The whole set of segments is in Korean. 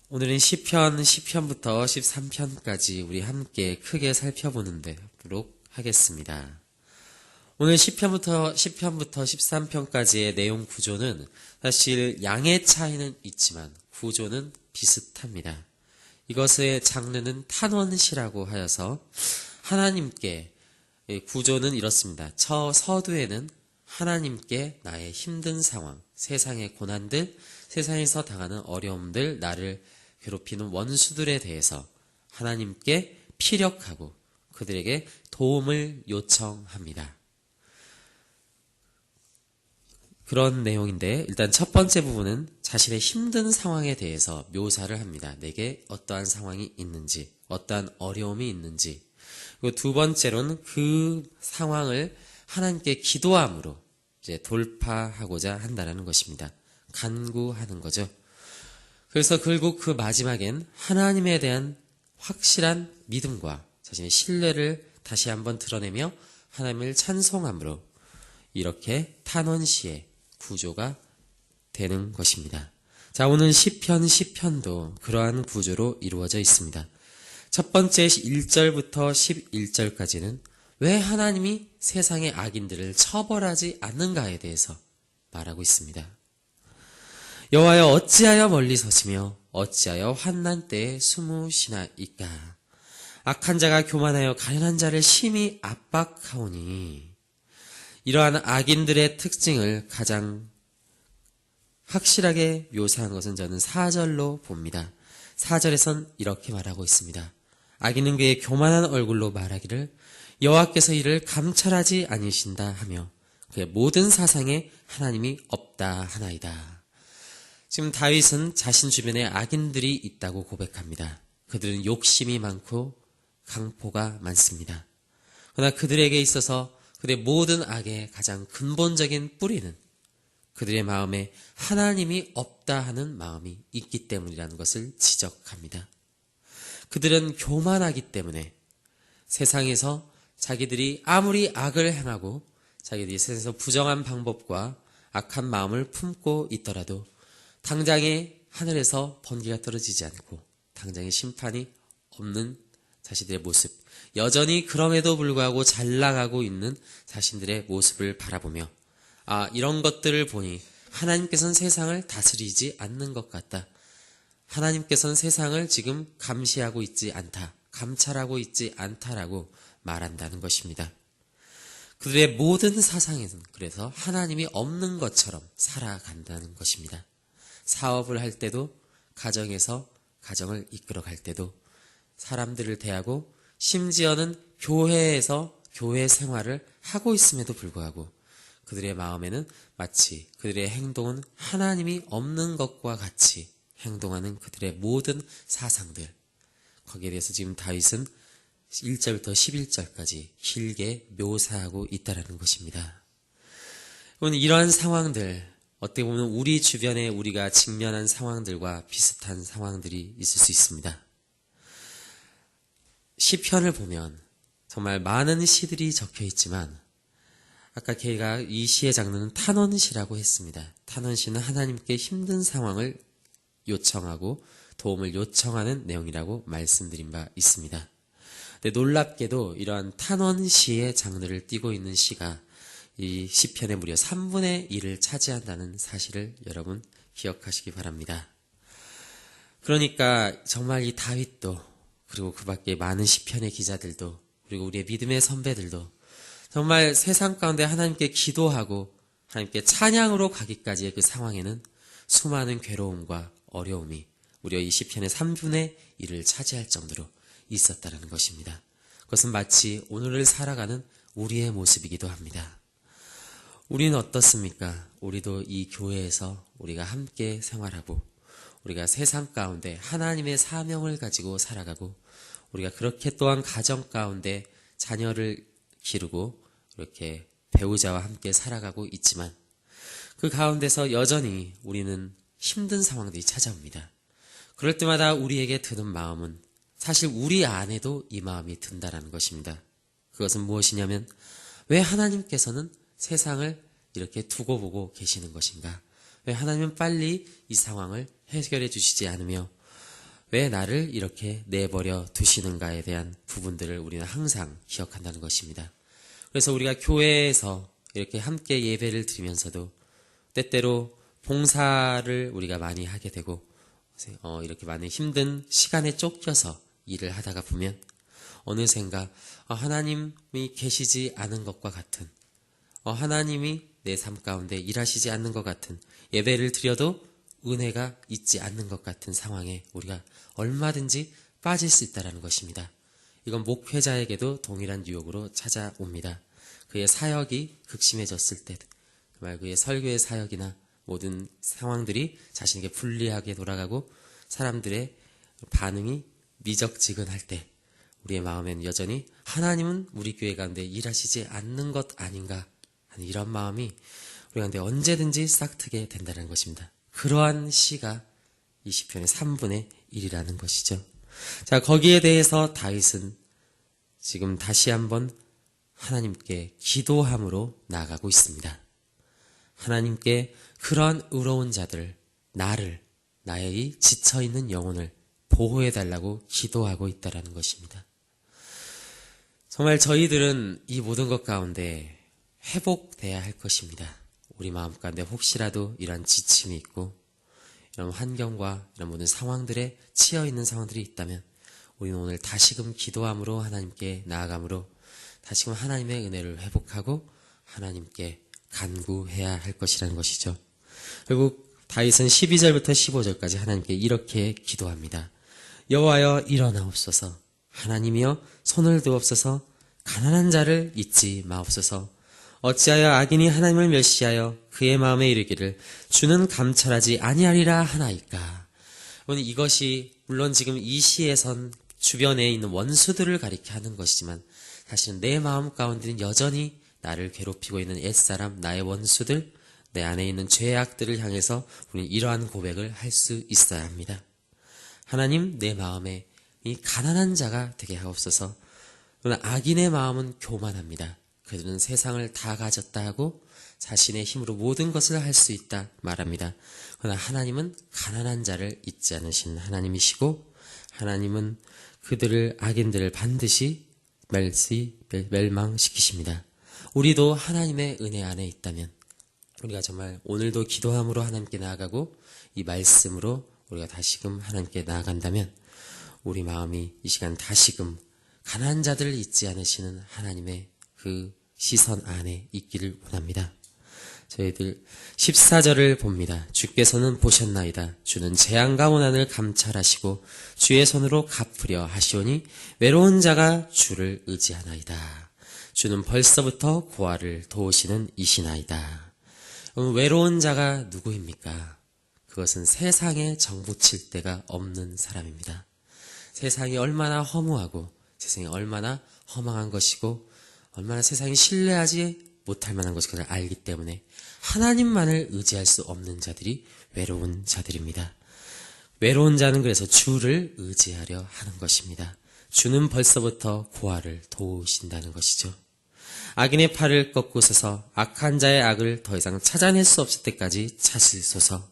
오늘은 시편부터 13편까지 우리 함께 크게 살펴보도록 하겠습니다. 오늘 시편부터 13편까지의 내용 구조는 사실 양의 차이는 있지만 구조는 비슷합니다. 이것의 장르는 탄원시라고 하여서 하나님께 구조는 이렇습니다. 서두에는 하나님께 나의 힘든 상황, 세상의 고난들, 세상에서 당하는 어려움들, 나를 괴롭히는 원수들에 대해서 하나님께 피력하고 그들에게 도움을 요청합니다. 그런 내용인데 일단 첫 번째 부분은 자신의 힘든 상황에 대해서 묘사를 합니다. 내게 어떠한 상황이 있는지, 어떠한 어려움이 있는지. 그리고 두 번째로는 그 상황을 하나님께 기도함으로 이제 돌파하고자 한다는 것입니다. 간구하는 거죠. 그래서 결국 그 마지막엔 하나님에 대한 확실한 믿음과 자신의 신뢰를 다시 한번 드러내며 하나님을 찬송함으로 이렇게 탄원시의 구조가 되는 것입니다. 자, 오늘 시편 10편도 그러한 구조로 이루어져 있습니다. 첫 번째 1절부터 11절까지는 왜 하나님이 세상의 악인들을 처벌하지 않는가에 대해서 말하고 있습니다. 여호와여 어찌하여 멀리 서시며 어찌하여 환난 때에 숨으시나이까. 악한 자가 교만하여 가련한 자를 심히 압박하오니. 이러한 악인들의 특징을 가장 확실하게 묘사한 것은 저는 4절로 봅니다. 4절에선 이렇게 말하고 있습니다. 악인은 그의 교만한 얼굴로 말하기를 여호와께서 이를 감찰하지 아니신다 하며 그의 모든 사상에 하나님이 없다 하나이다. 지금 다윗은 자신 주변에 악인들이 있다고 고백합니다. 그들은 욕심이 많고 강포가 많습니다. 그러나 그들에게 있어서 그들의 모든 악의 가장 근본적인 뿌리는 그들의 마음에 하나님이 없다 하는 마음이 있기 때문이라는 것을 지적합니다. 그들은 교만하기 때문에 세상에서 자기들이 아무리 악을 행하고 자기들이 세상에서 부정한 방법과 악한 마음을 품고 있더라도 당장에 하늘에서 번개가 떨어지지 않고 당장에 심판이 없는 자신들의 모습, 여전히 그럼에도 불구하고 잘 나가고 있는 자신들의 모습을 바라보며 이런 것들을 보니 하나님께서는 세상을 다스리지 않는 것 같다. 하나님께서는 세상을 지금 감시하고 있지 않다. 감찰하고 있지 않다라고 말한다는 것입니다. 그들의 모든 사상에는 그래서 하나님이 없는 것처럼 살아간다는 것입니다. 사업을 할 때도 가정에서 가정을 이끌어갈 때도 사람들을 대하고 심지어는 교회에서 교회 생활을 하고 있음에도 불구하고 그들의 마음에는 마치 그들의 행동은 하나님이 없는 것과 같이 행동하는 그들의 모든 사상들, 거기에 대해서 지금 다윗은 1절부터 11절까지 길게 묘사하고 있다는 것입니다. 이러한 상황들, 어떻게 보면 우리 주변에 우리가 직면한 상황들과 비슷한 상황들이 있을 수 있습니다. 시편을 보면 정말 많은 시들이 적혀 있지만 아까 걔가 이 시의 장르는 탄원시라고 했습니다. 탄원시는 하나님께 힘든 상황을 요청하고 도움을 요청하는 내용이라고 말씀드린 바 있습니다. 근데 놀랍게도 이러한 탄원시의 장르를 띠고 있는 시가 이 시편의 무려 3분의 1을 차지한다는 사실을 여러분 기억하시기 바랍니다. 그러니까 정말 이 다윗도 그리고 그 밖에 많은 시편의 기자들도 그리고 우리의 믿음의 선배들도 정말 세상 가운데 하나님께 기도하고 하나님께 찬양으로 가기까지의 그 상황에는 수많은 괴로움과 어려움이 무려 이 시편의 3분의 1을 차지할 정도로 있었다는 것입니다. 그것은 마치 오늘을 살아가는 우리의 모습이기도 합니다. 우리는 어떻습니까? 우리도 이 교회에서 우리가 함께 생활하고 우리가 세상 가운데 하나님의 사명을 가지고 살아가고 우리가 그렇게 또한 가정 가운데 자녀를 기르고 이렇게 배우자와 함께 살아가고 있지만 그 가운데서 여전히 우리는 힘든 상황들이 찾아옵니다. 그럴 때마다 우리에게 드는 마음은 사실 우리 안에도 이 마음이 든다는 것입니다. 그것은 무엇이냐면 왜 하나님께서는 세상을 이렇게 두고 보고 계시는 것인가? 왜 하나님은 빨리 이 상황을 해결해 주시지 않으며 왜 나를 이렇게 내버려 두시는가에 대한 부분들을 우리는 항상 기억한다는 것입니다. 그래서 우리가 교회에서 이렇게 함께 예배를 드리면서도 때때로 봉사를 우리가 많이 하게 되고 이렇게 많은 힘든 시간에 쫓겨서 일을 하다가 보면 어느샌가 하나님이 계시지 않은 것과 같은 하나님이 내 삶 가운데 일하시지 않는 것 같은 예배를 드려도 은혜가 있지 않는 것 같은 상황에 우리가 얼마든지 빠질 수 있다는 것입니다. 이건 목회자에게도 동일한 유혹으로 찾아옵니다. 그의 사역이 극심해졌을 때, 정말 그의 설교의 사역이나 모든 상황들이 자신에게 불리하게 돌아가고 사람들의 반응이 미적지근할 때 우리의 마음에는 여전히 하나님은 우리 교회 가운데 일하시지 않는 것 아닌가 하는 이런 마음이 우리 가운데 언제든지 싹트게 된다는 것입니다. 그러한 시가 이 시편의 3분의 1이라는 것이죠. 자, 거기에 대해서 다윗은 지금 다시 한번 하나님께 기도함으로 나아가고 있습니다. 하나님께 그런 의로운 자들, 나의 이 지쳐있는 영혼을 보호해달라고 기도하고 있다는 것입니다. 정말 저희들은 이 모든 것 가운데 회복돼야 할 것입니다. 우리 마음 가운데 혹시라도 이런 지침이 있고 이런 환경과 이런 모든 상황들에 치여있는 상황들이 있다면 우리는 오늘 다시금 기도함으로 하나님께 나아감으로 다시금 하나님의 은혜를 회복하고 하나님께 간구해야 할 것이라는 것이죠. 결국 다윗은 12절부터 15절까지 하나님께 이렇게 기도합니다. 여호와여 일어나옵소서. 하나님이여 손을 드옵소서. 가난한 자를 잊지 마옵소서. 어찌하여 악인이 하나님을 멸시하여 그의 마음에 이르기를 주는 감찰하지 아니하리라 하나이까. 이것이 물론 지금 이 시에선 주변에 있는 원수들을 가리켜 하는 것이지만 사실은 내 마음 가운데는 여전히 나를 괴롭히고 있는 옛사람, 나의 원수들, 내 안에 있는 죄악들을 향해서 우리는 이러한 고백을 할 수 있어야 합니다. 하나님, 내 마음에 이 가난한 자가 되게 하옵소서. 그러나 악인의 마음은 교만합니다. 그들은 세상을 다 가졌다 하고 자신의 힘으로 모든 것을 할 수 있다 말합니다. 그러나 하나님은 가난한 자를 잊지 않으신 하나님이시고 하나님은 그들을 악인들을 반드시 멸망시키십니다. 우리도 하나님의 은혜 안에 있다면 우리가 정말 오늘도 기도함으로 하나님께 나아가고 이 말씀으로 우리가 다시금 하나님께 나아간다면 우리 마음이 이 시간 다시금 가난한 자들을 잊지 않으시는 하나님의 그 시선 안에 있기를 원합니다. 저희들 14절을 봅니다. 주께서는 보셨나이다. 주는 재앙과 고난을 감찰하시고 주의 손으로 갚으려 하시오니 외로운 자가 주를 의지하나이다. 주는 벌써부터 고아를 도우시는 이시나이다. 외로운 자가 누구입니까? 그것은 세상에 정붙일 데가 없는 사람입니다. 세상이 얼마나 허무하고 세상이 얼마나 허망한 것이고 얼마나 세상이 신뢰하지 못할 만한 것을 그걸 알기 때문에 하나님만을 의지할 수 없는 자들이 외로운 자들입니다. 외로운 자는 그래서 주를 의지하려 하는 것입니다. 주는 벌써부터 고아를 도우신다는 것이죠. 악인의 팔을 꺾고 서서 악한 자의 악을 더 이상 찾아낼 수 없을 때까지 찾으소서.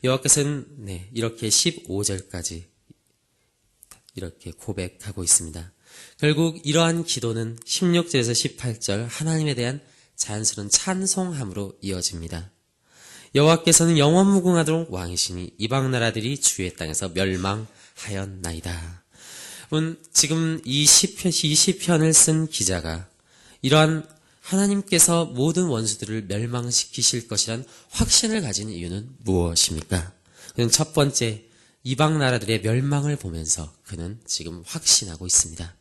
여호와께서는 이렇게 15절까지 이렇게 고백하고 있습니다. 결국 이러한 기도는 16절에서 18절 하나님에 대한 자연스러운 찬송함으로 이어집니다. 여호와께서는 영원무궁하도록 왕이시니 이방 나라들이 주의 땅에서 멸망하였나이다. 지금 이 시편을 쓴 기자가 이러한 하나님께서 모든 원수들을 멸망시키실 것이란 확신을 가진 이유는 무엇입니까? 그는 첫 번째 이방 나라들의 멸망을 보면서 그는 지금 확신하고 있습니다.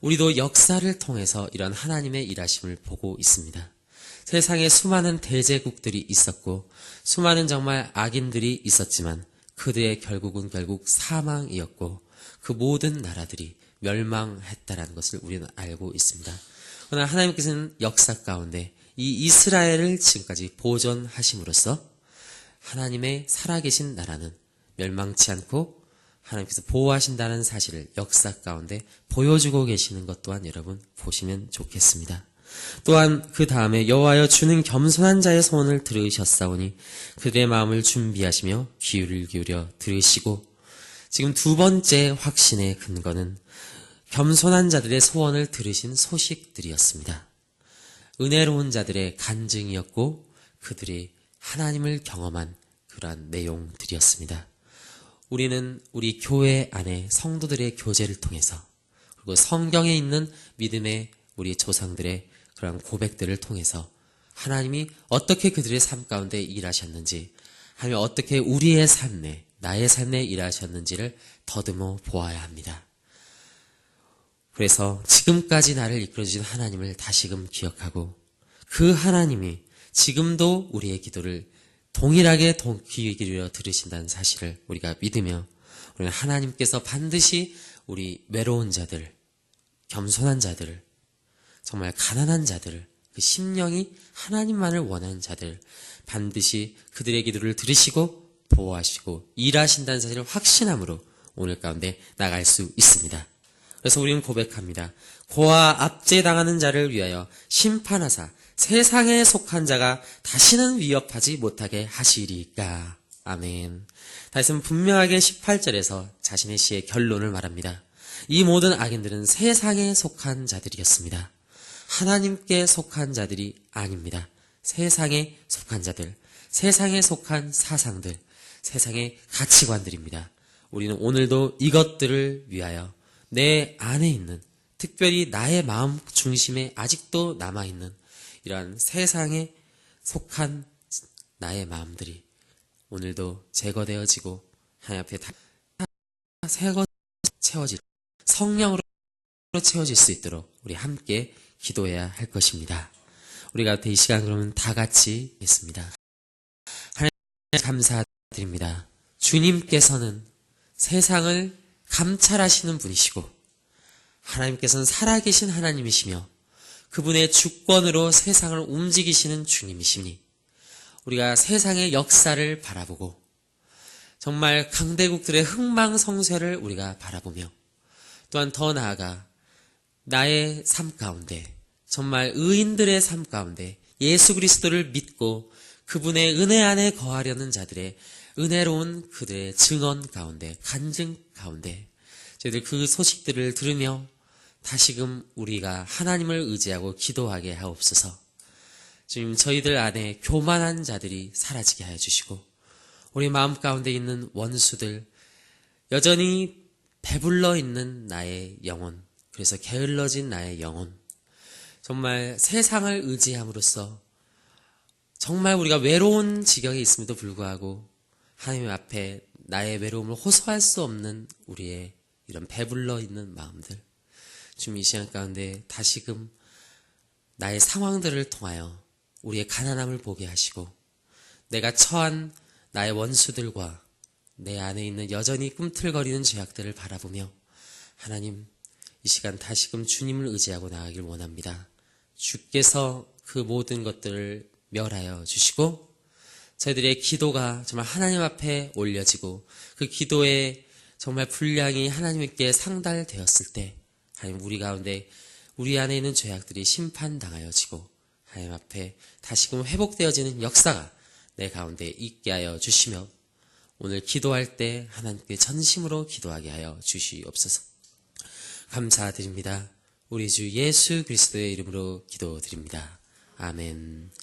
우리도 역사를 통해서 이런 하나님의 일하심을 보고 있습니다. 세상에 수많은 대제국들이 있었고 수많은 정말 악인들이 있었지만 그들의 결국 사망이었고 그 모든 나라들이 멸망했다라는 것을 우리는 알고 있습니다. 그러나 하나님께서는 역사 가운데 이 이스라엘을 지금까지 보존하심으로써 하나님의 살아계신 나라는 멸망치 않고 하나님께서 보호하신다는 사실을 역사 가운데 보여주고 계시는 것 또한 여러분 보시면 좋겠습니다. 또한 그 다음에 여호와여 주는 겸손한 자의 소원을 들으셨사오니 그들의 마음을 준비하시며 귀를 기울여 들으시고, 지금 두 번째 확신의 근거는 겸손한 자들의 소원을 들으신 소식들이었습니다. 은혜로운 자들의 간증이었고 그들이 하나님을 경험한 그러한 내용들이었습니다. 우리는 우리 교회 안에 성도들의 교제를 통해서, 그리고 성경에 있는 믿음의 우리 조상들의 그러한 고백들을 통해서 하나님이 어떻게 그들의 삶 가운데 일하셨는지, 하나님 어떻게 우리의 삶에, 나의 삶에 일하셨는지를 더듬어 보아야 합니다. 그래서 지금까지 나를 이끌어주신 하나님을 다시금 기억하고, 그 하나님이 지금도 우리의 기도를 동일하게 귀 기울여 들으신다는 사실을 우리가 믿으며, 우리는 하나님께서 반드시 우리 외로운 자들, 겸손한 자들, 정말 가난한 자들, 그 심령이 하나님만을 원하는 자들, 반드시 그들의 기도를 들으시고 보호하시고 일하신다는 사실을 확신함으로 오늘 가운데 나갈 수 있습니다. 그래서 우리는 고백합니다. 고아 압제당하는 자를 위하여 심판하사 세상에 속한 자가 다시는 위협하지 못하게 하시리까. 아멘. 다윗은 분명하게 18절에서 자신의 시의 결론을 말합니다. 이 모든 악인들은 세상에 속한 자들이었습니다. 하나님께 속한 자들이 아닙니다. 세상에 속한 자들, 세상에 속한 사상들, 세상의 가치관들입니다. 우리는 오늘도 이것들을 위하여 내 안에 있는, 특별히 나의 마음 중심에 아직도 남아있는 이러한 세상에 속한 나의 마음들이 오늘도 제거되어지고 하나님 앞에 다 채워질, 성령으로 채워질 수 있도록 우리 함께 기도해야 할 것입니다. 우리가 이 시간 그러면 다 같이 있습니다. 하나님 감사드립니다. 주님께서는 세상을 감찰하시는 분이시고 하나님께서는 살아계신 하나님이시며 그분의 주권으로 세상을 움직이시는 주님이시니 우리가 세상의 역사를 바라보고 정말 강대국들의 흥망성쇠를 우리가 바라보며 또한 더 나아가 나의 삶 가운데 정말 의인들의 삶 가운데 예수 그리스도를 믿고 그분의 은혜 안에 거하려는 자들의 은혜로운 그들의 증언 가운데, 간증 가운데 저희들 그 소식들을 들으며 다시금 우리가 하나님을 의지하고 기도하게 하옵소서. 주님, 저희들 안에 교만한 자들이 사라지게 하여 주시고 우리 마음 가운데 있는 원수들, 여전히 배불러 있는 나의 영혼, 그래서 게을러진 나의 영혼, 정말 세상을 의지함으로써 정말 우리가 외로운 지경에 있음에도 불구하고 하나님 앞에 나의 외로움을 호소할 수 없는 우리의 이런 배불러 있는 마음들, 주님 이 시간 가운데 다시금 나의 상황들을 통하여 우리의 가난함을 보게 하시고 내가 처한 나의 원수들과 내 안에 있는 여전히 꿈틀거리는 죄악들을 바라보며 하나님 이 시간 다시금 주님을 의지하고 나아가길 원합니다. 주께서 그 모든 것들을 멸하여 주시고 저희들의 기도가 정말 하나님 앞에 올려지고 그 기도의 정말 분량이 하나님께 상달되었을 때 하나님 우리 가운데 우리 안에 있는 죄악들이 심판당하여지고 하나님 앞에 다시금 회복되어지는 역사가 내 가운데 있게 하여 주시며 오늘 기도할 때 하나님께 전심으로 기도하게 하여 주시옵소서. 감사드립니다. 우리 주 예수 그리스도의 이름으로 기도드립니다. 아멘.